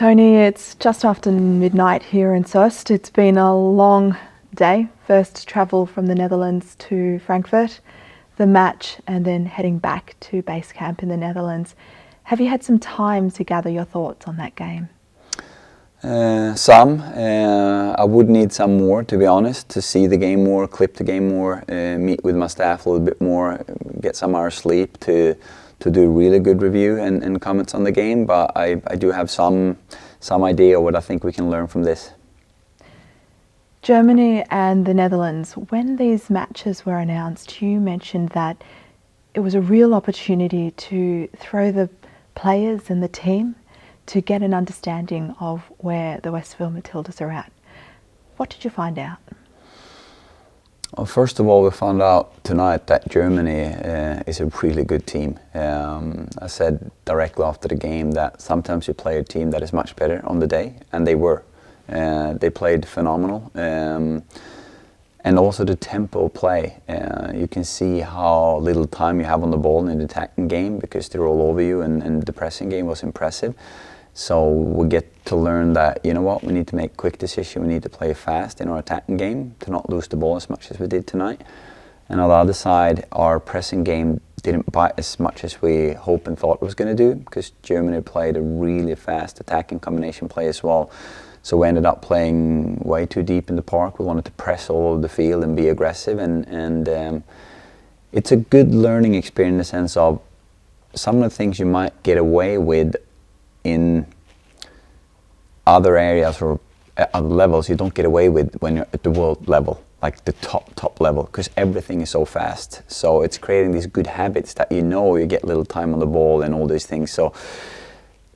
Tony, it's just after midnight here in Soest. It's been a long day. First travel from the Netherlands to Frankfurt, the match, and then heading back to base camp in the Netherlands. Have you had some time to gather your thoughts on that game? Some. I would need some more, to be honest, to see the game more, clip the game more, meet with my staff a little bit more, get some hours sleep to do a really good review and comments on the game. But I do have some idea what I think we can learn from this. Germany and the Netherlands, when these matches were announced, you mentioned that it was a real opportunity to throw the players and the team to get an understanding of where the Westfield Matildas are at. What did you find out? Well, first of all, we found out tonight that Germany is a really good team. I said directly after the game that sometimes you play a team that is much better on the day, and they were. They played phenomenal. And also the tempo play. You can see how little time you have on the ball in the attacking game because they're all over you, and the pressing game was impressive. So we get to learn that, you know what, we need to make quick decisions, we need to play fast in our attacking game to not lose the ball as much as we did tonight. And on the other side, our pressing game didn't bite as much as we hoped and thought it was going to do because Germany played a really fast attacking combination play as well. So we ended up playing way too deep in the park. We wanted to press all over the field and be aggressive, and it's a good learning experience in the sense of some of the things you might get away with in other areas or at other levels you don't get away with when you're at the world level, like the top level, because everything is so fast. So it's creating these good habits that you get little time on the ball and all these things. So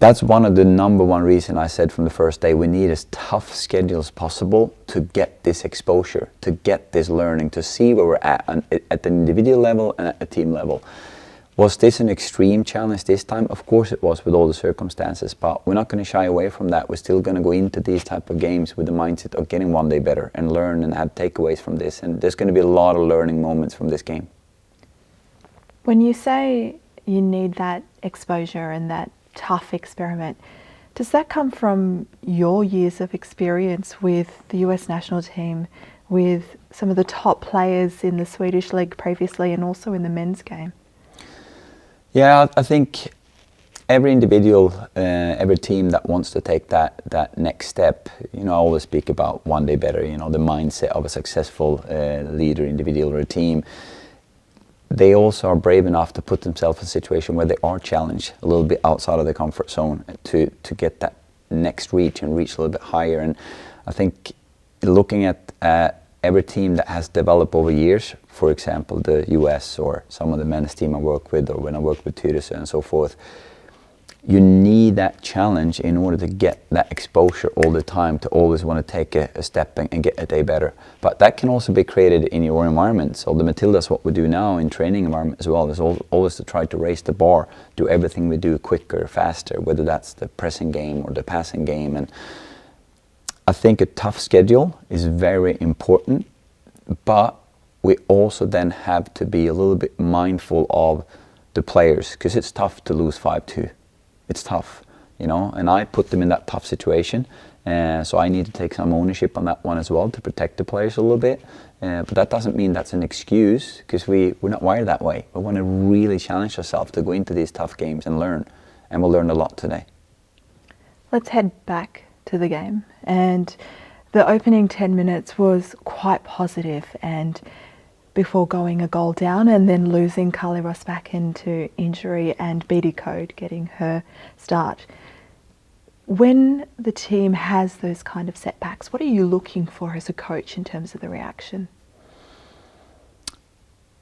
that's one of the number one reason I said from the first day we need as tough schedule as possible to get this exposure, to get this learning, to see where we're at the individual level and at the team level. Was this an extreme challenge this time? Of course it was with all the circumstances, but we're not going to shy away from that. We're still going to go into these type of games with the mindset of getting one day better and learn and have takeaways from this. And there's going to be a lot of learning moments from this game. When you say you need that exposure and that tough experiment, does that come from your years of experience with the US national team, with some of the top players in the Swedish league previously and also in the men's game? Yeah, I think every individual, every team that wants to take that next step, I always speak about one day better, the mindset of a successful leader, individual or a team. They also are brave enough to put themselves in a situation where they are challenged a little bit outside of their comfort zone to get that next reach and reach a little bit higher. And I think looking at every team that has developed over years, for example, the US or some of the men's team I work with, or when I work with Tyresö and so forth, you need that challenge in order to get that exposure all the time, to always want to take a step and get a day better. But that can also be created in your environment. So the Matildas, what we do now in training environment as well, is always to try to raise the bar, do everything we do quicker, faster, whether that's the pressing game or the passing game. And I think a tough schedule is very important, but we also then have to be a little bit mindful of the players, because it's tough to lose 5-2. It's tough, and I put them in that tough situation. So I need to take some ownership on that one as well to protect the players a little bit. But that doesn't mean that's an excuse, because we're not wired that way. We want to really challenge ourselves to go into these tough games and learn. And we'll learn a lot today. Let's head back to the game. And the opening 10 minutes was quite positive, and before going a goal down and then losing Carly Rosbach into injury and Vida Goad getting her start. When the team has those kind of setbacks, what are you looking for as a coach in terms of the reaction?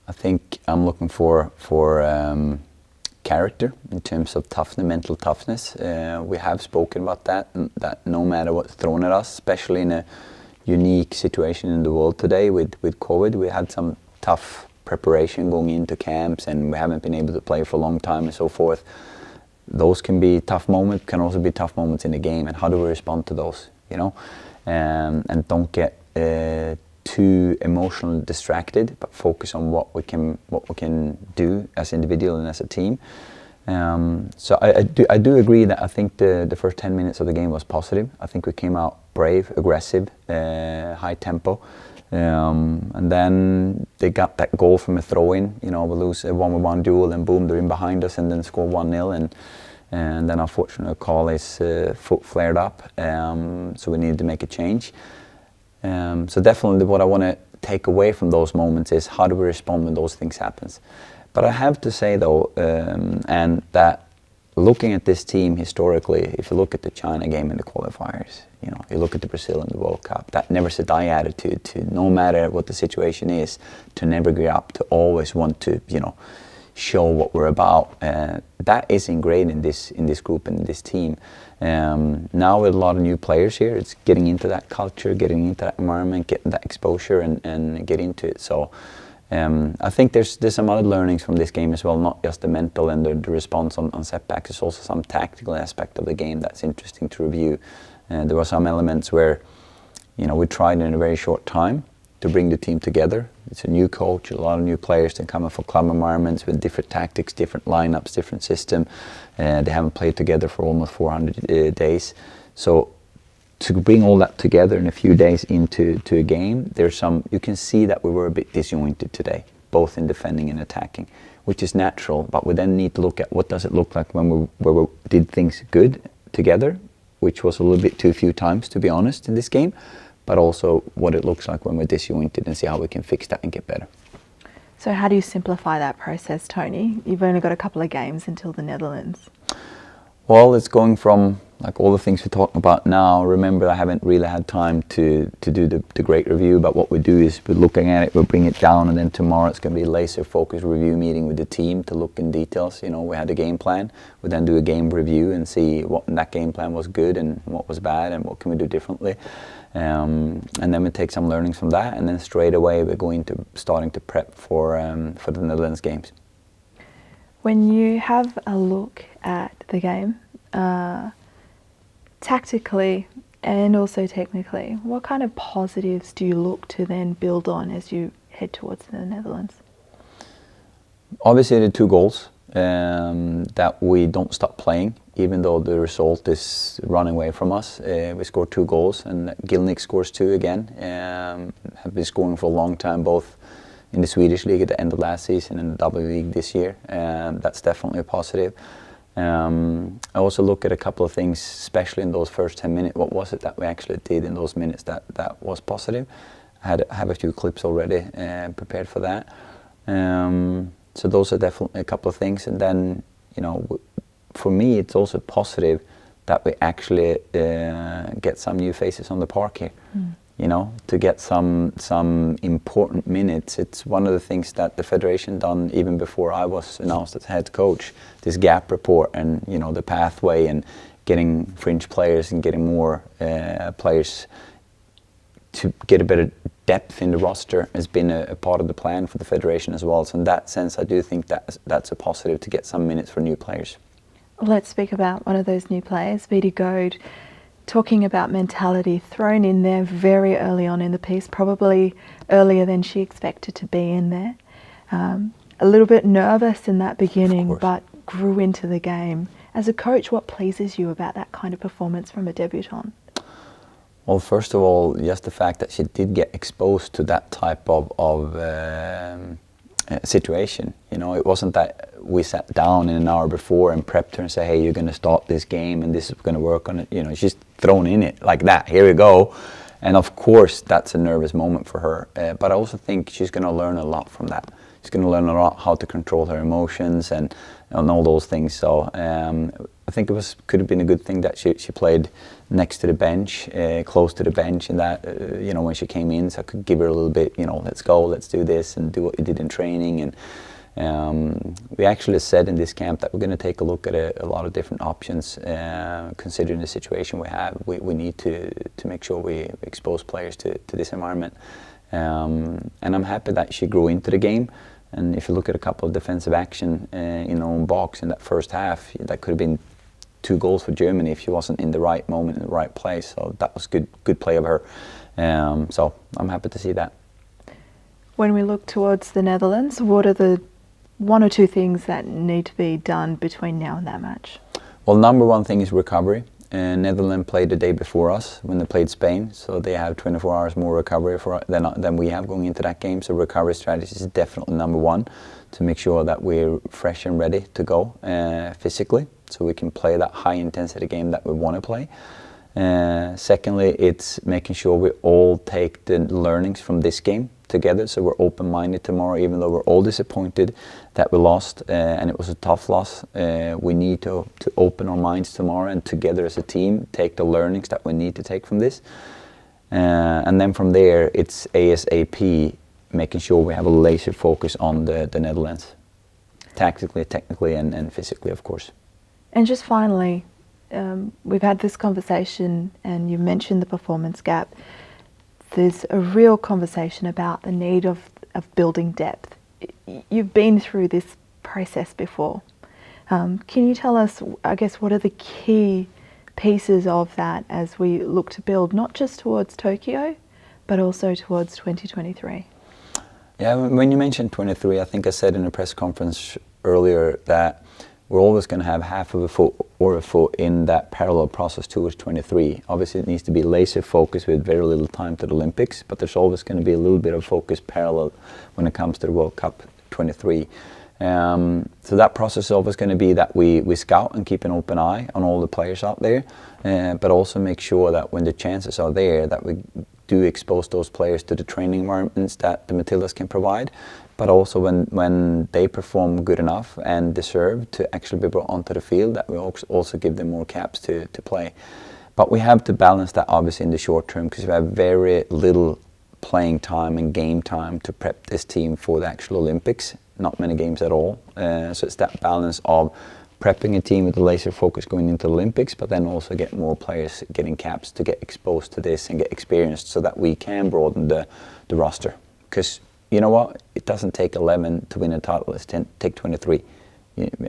I think I'm looking for character in terms of toughness, mental toughness. We have spoken about that no matter what's thrown at us, especially in a unique situation in the world today with COVID. We had some tough preparation going into camps, and we haven't been able to play for a long time and so forth. Those can be tough moments, can also be tough moments in the game, and how do we respond to those, and don't get too emotionally distracted, but focus on what we can do as individual and as a team. So I do agree that I think the first 10 minutes of the game was positive. I think we came out brave, aggressive, high tempo. And then they got that goal from a throw-in. We lose a 1-on-1 duel and boom, they're in behind us and then score 1-0. And then unfortunately Carly's foot flared up, so we needed to make a change. So definitely what I want to take away from those moments is how do we respond when those things happen. But I have to say though, and that looking at this team historically, if you look at the China game in the qualifiers, you look at the Brazil in the World Cup, that never say die attitude to no matter what the situation is, to never give up, to always want to, show what we're about. That is ingrained in this group and in this team. Now with a lot of new players here, it's getting into that culture, getting into that environment, getting that exposure and get into it. So I think there's some other learnings from this game as well, not just the mental and the response on setbacks. There's also some tactical aspect of the game that's interesting to review. There were some elements where, we tried in a very short time to bring the team together. It's a new coach, a lot of new players that come from club environments with different tactics, different lineups, different system. They haven't played together for almost 400 days. So to bring all that together in a few days into a game, you can see that we were a bit disjointed today, both in defending and attacking, which is natural, but we then need to look at what does it look like when we did things good together, which was a little bit too few times, to be honest, in this game, but also what it looks like when we're disjointed and see how we can fix that and get better. So how do you simplify that process, Tony? You've only got a couple of games until the Netherlands. Well, it's going from like all the things we're talking about now. Remember, I haven't really had time to do the great review, but what we do is we're looking at it, we'll bring it down, and then tomorrow it's going to be a laser-focused review meeting with the team to look in details. We had a game plan. We then do a game review and see what in that game plan was good and what was bad and what can we do differently. And then we take some learnings from that, and then straight away we're starting to prep for the Netherlands games. When you have a look at the game, tactically and also technically, what kind of positives do you look to then build on as you head towards the Netherlands? Obviously the 2 goals, that we don't stop playing, even though the result is running away from us. We scored 2 goals, and Gilnick scores 2 again. Have been scoring for a long time, both in the Swedish league at the end of last season and the W League this year. That's definitely a positive. I also look at a couple of things, especially in those first 10 minutes. What was it that we actually did in those minutes that was positive? I have a few clips already prepared for that. So those are definitely a couple of things. And then, for me, it's also positive that we actually get some new faces on the park here. To get some important minutes. It's one of the things that the federation done even before I was announced as head coach, this gap report and the pathway and getting fringe players and getting more players to get a better depth in the roster has been a part of the plan for the federation as well. So in that sense, I do think that's a positive to get some minutes for new players. Let's speak about one of those new players, Vida Goad. Talking about mentality thrown in there very early on in the piece, probably earlier than she expected to be in there. A little bit nervous in that beginning, but grew into the game. As a coach, what pleases you about that kind of performance from a debutant? Well, first of all, just the fact that she did get exposed to that type of situation. It wasn't that we sat down in an hour before and prepped her and said, hey, you're going to start this game and this is going to work on it. She's thrown in it like that. Here we go. And of course, that's a nervous moment for her. But I also think she's going to learn a lot from that. She's going to learn a lot how to control her emotions and all those things. So I think could have been a good thing that she played next to the bench, close to the bench, and that when she came in, so I could give her a little bit, let's go, let's do this, and do what you did in training. And we actually said in this camp that we're going to take a look at a lot of different options, considering the situation we have. We need to make sure we expose players to this environment. And I'm happy that she grew into the game. And if you look at a couple of defensive action in her own box in that first half, that could have been 2 goals for Germany if she wasn't in the right moment in the right place. So that was good play of her. So I'm happy to see that. When we look towards the Netherlands, what are the one or two things that need to be done between now and that match? Well, number one thing is recovery. Netherlands played the day before us when they played Spain, so they have 24 hours more recovery than we have going into that game. So recovery strategy is definitely number one, to make sure that we're fresh and ready to go physically, so we can play that high intensity game that we want to play. Secondly, it's making sure we all take the learnings from this game together, so we're open-minded tomorrow. Even though we're all disappointed that we lost and it was a tough loss, we need to open our minds tomorrow and together as a team take the learnings that we need to take from this. And then from there, it's ASAP making sure we have a laser focus on the Netherlands, tactically, technically, and physically, of course. And just finally, we've had this conversation and you mentioned the performance gap. There's a real conversation about the need of building depth. You've been through this process before. Can you tell us, I guess, what are the key pieces of that as we look to build not just towards Tokyo, but also towards 2023? Yeah, when you mentioned 23, I think I said in a press conference earlier that we're always going to have half of a foot or a foot in that parallel process towards 23. Obviously, it needs to be laser focused with very little time to the Olympics, but there's always going to be a little bit of focus parallel when it comes to the World Cup 23. So that process is always going to be that we scout and keep an open eye on all the players out there, but also make sure that when the chances are there, that we do expose those players to the training environments that the Matildas can provide, but also when they perform good enough and deserve to actually be brought onto the field, that we also give them more caps to play. But we have to balance that obviously in the short term, because we have very little playing time and game time to prep this team for the actual Olympics, not many games at all. So it's that balance of prepping a team with a laser focus going into the Olympics, but then also get more players getting caps to get exposed to this and get experienced so that we can broaden the roster. Because you know what? It doesn't take 11 to win a title, it's take 23.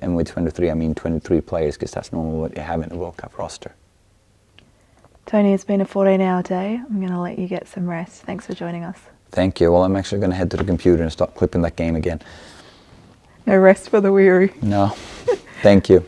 And with 23, I mean 23 players, because that's normally what you have in a World Cup roster. Tony, it's been a 14-hour day. I'm going to let you get some rest. Thanks for joining us. Thank you. Well, I'm actually going to head to the computer and start clipping that game again. No rest for the weary. No. Thank you.